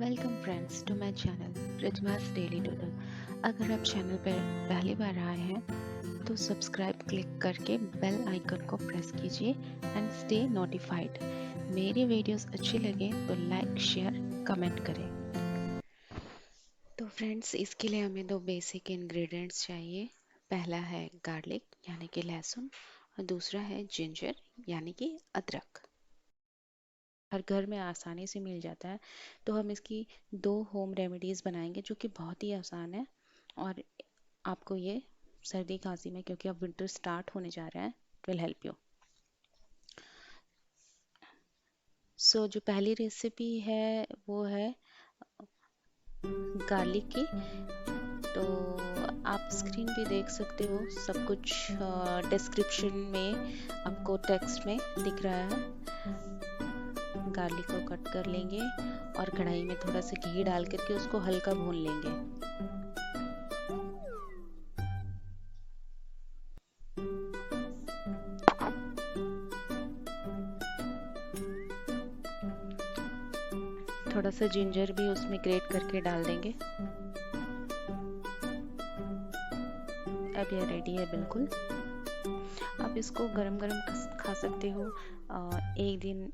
Welcome friends to my channel रिजवास daily doodle. अगर आप चैनल पर पहली बार आए हैं तो सब्सक्राइब क्लिक करके बेल आइकन को प्रेस कीजिए एंड स्टे नोटिफाइड। मेरी वीडियोस अच्छी लगे तो लाइक शेयर कमेंट करें। तो फ्रेंड्स, इसके लिए हमें दो बेसिक इंग्रेडिएंट्स चाहिए। पहला है गार्लिक यानी कि लहसुन और दूसरा है जिंजर यानी कि अदरक। हर घर में आसानी से मिल जाता है। तो हम इसकी दो होम रेमेडीज़ बनाएंगे जो कि बहुत ही आसान है और आपको ये सर्दी खांसी में, क्योंकि अब विंटर स्टार्ट होने जा रहा है, इट विल हेल्प यू। सो जो पहली रेसिपी है वो है गार्लिक की। तो आप स्क्रीन पे देख सकते हो, सब कुछ डिस्क्रिप्शन में आपको टेक्स्ट में दिख रहा है। गार्लिक को कट कर लेंगे और कढ़ाई में थोड़ा सा घी डाल करके उसको हल्का भून लेंगे। थोड़ा सा जिंजर भी उसमें ग्रेट करके डाल देंगे। अब ये रेडी है बिल्कुल। आप इसको गरम गरम खा सकते हो। एक दिन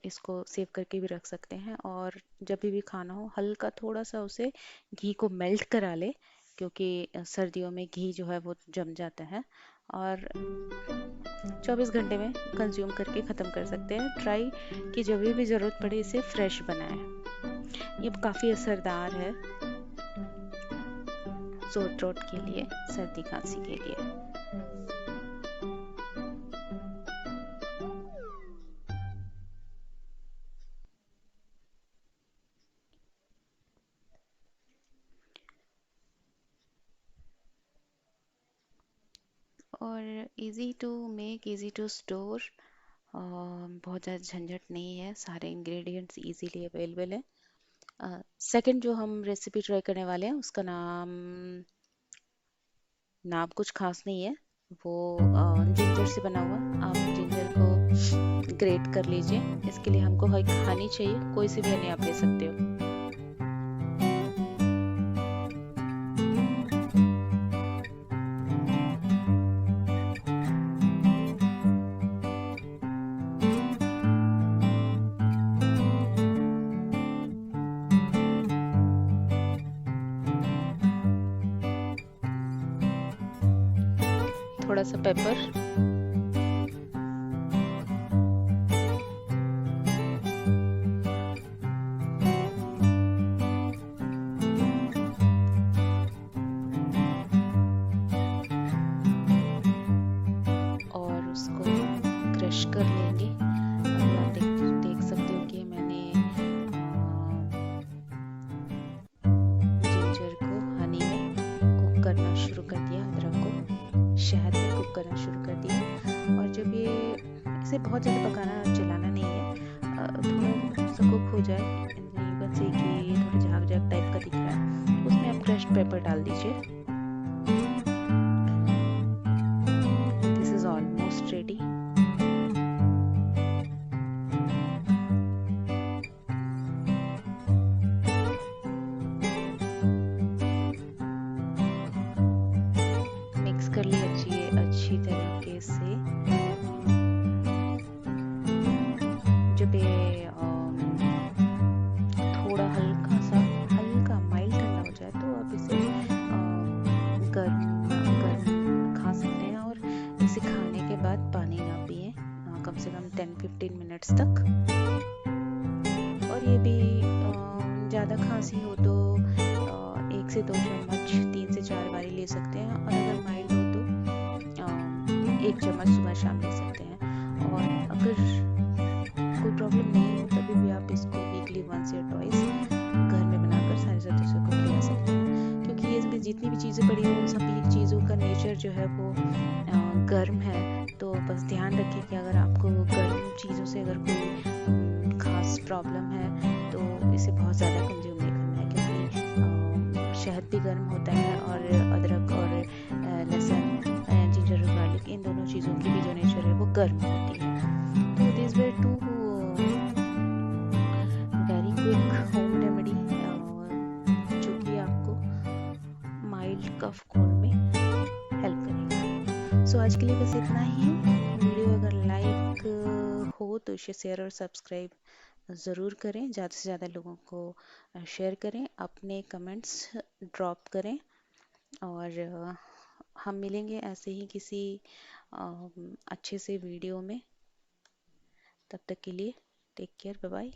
इसको सेव करके भी रख सकते हैं, और जब भी खाना हो हल्का थोड़ा सा उसे घी को मेल्ट करा ले, क्योंकि सर्दियों में घी जो है वो जम जाता है, और 24 घंटे में कंज्यूम करके ख़त्म कर सकते हैं। ट्राई कि जब भी ज़रूरत पड़े इसे फ्रेश बनाएं। ये काफ़ी असरदार है सोर थ्रोट के लिए, सर्दी खांसी के लिए। और easy to make, easy to store, बहुत ज़्यादा झंझट नहीं है, सारे इंग्रेडिएंट्स इजीली अवेलेबल है। सेकंड जो हम रेसिपी ट्राई करने वाले हैं उसका नाम कुछ खास नहीं है, वो जिंजर से बना हुआ। आप जिंजर को ग्रेट कर लीजिए। इसके लिए हमको हनी चाहिए, कोई सी भी हनी आप ले सकते हो। थोड़ा सा पेपर, और उसको क्रश कर लेंगे। अभी आप देख सकते हो कि मैंने जिंजर को हनी में कुक करना शुरू कर दिया, अदरक को शहद में कुक करना शुरू कर दिया। और जब ये इसे बहुत ज़्यादा पकाना चलाना नहीं है, थोड़ा सा कुक हो जाए, बस कि थोड़ा झाग झाग टाइप का दिख रहा है, उसमें आप क्रश्ड पेपर डाल दीजिए। This is almost ready. Mix कर लिए अच्छी तरीके से। जब ये थोड़ा हल्का माइल्ड ठंडा हो जाए तो आप इसे गर्म खा सकते हैं। और इसे खाने के बाद पानी ना पिए, कम से कम 10-15 मिनट्स तक। और ये भी ज़्यादा खांसी हो तो 1 से 2 चम्मच 3 से 4 बारी ले सकते हैं, और अगर माइल्ड हो तो 1 चम्मच सुबह शाम ले सकते हैं। और अगर कोई प्रॉब्लम नहीं हो तभी भी आप इसको वीकली वंस या ट्वाइस घर में बनाकर सारे सदस्यों को खिला सकते हैं, क्योंकि इसमें जितनी भी चीज़ें पड़ी हैं सभी चीज़ों का नेचर जो है वो गर्म है। तो बस ध्यान रखिए कि अगर आपको गर्म चीज़ों से अगर कोई खास प्रॉब्लम है तो इसे बहुत ज़्यादा कंज्यूम नहीं करना है, क्योंकि शहद भी गर्म होता है, और अदरक और लहसुन, जिंजर और गार्लिक, इन दोनों चीज़ों की भी जो नेचर है वो गर्म होती है। तो this way to very quick home remedy cough cold में हेल्प करेगा। सो आज के लिए बस इतना ही। वीडियो अगर लाइक हो तो इसे शेयर और सब्सक्राइब ज़रूर करें, ज़्यादा से ज़्यादा लोगों को शेयर करें, अपने कमेंट्स ड्रॉप करें और हम मिलेंगे ऐसे ही किसी अच्छे से वीडियो में। तब तक के लिए टेक केयर, बाय बाय।